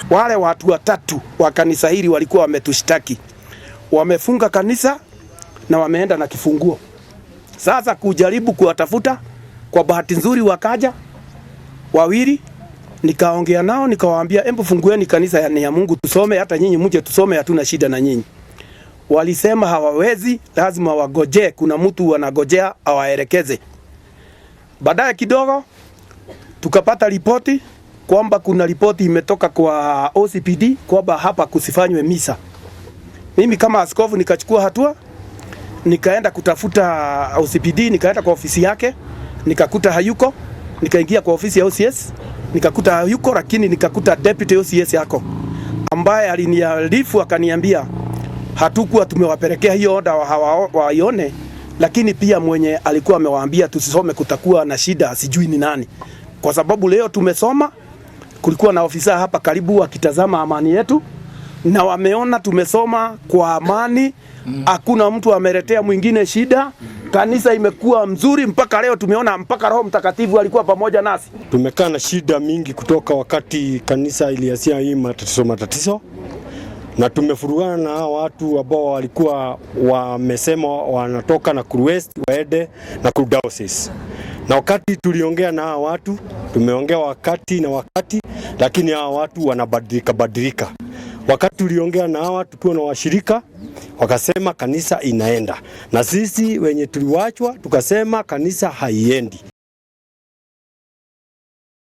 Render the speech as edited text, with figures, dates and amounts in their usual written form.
Wale watu watatu wa kanisa hili walikuwa wametushtaki. Wamefunga kanisa na wameenda na kifunguo. Sasa kujaribu kuwatafuta, kwa bahati nzuri wakaja wawili, nikaongea nao nikawaambia embu fungueni kanisa ya Mungu tusome, hata nyinyi mje tusome, hatuna shida na nyinyi. Walisema hawawezi, lazima wagoje, kuna mtu anagojea awaelekeze. Baadaye kidogo tukapata ripoti kwamba kuna ripoti imetoka kwa OCPD kwamba hapa kusifanywe misa. Mimi kama askofu nikachukua hatua, nikaenda kutafuta OCPD, nikaenda kwa ofisi yake, nikakuta hayuko, nikaingia kwa ofisi ya OCS, nikakuta hayuko, lakini nikakuta deputy OCS yako ambaye aliniarifu akaniambia hatukuwa tumewapelekea hiyo order waione, lakini pia mwenye alikuwa amewaambia tusisome kutakuwa na shida sijui ni nani. Kwa sababu leo tumesoma, kulikuwa na ofisa hapa karibu akitazama amani yetu na wameona tumesoma kwa amani, hakuna mtu ameletea mwingine shida. Kanisa imekuwa mzuri mpaka leo, tumeona mpaka Roho Mtakatifu alikuwa pamoja nasi. Tumekaa na shida mingi kutoka wakati kanisa ilianzia hii matatizo, na tumefurugana na watu ambao walikuwa wamesema wanatoka na West waende na Diocese. Na wakati tuliongea na watu, tumeongea wakati, lakini hawa watu wanabadilika. Wakati tuliongea na hawa tukiwa na washirika, wakasema kanisa inaenda. Na sisi wenye tuliwachwa tukasema kanisa haiendi.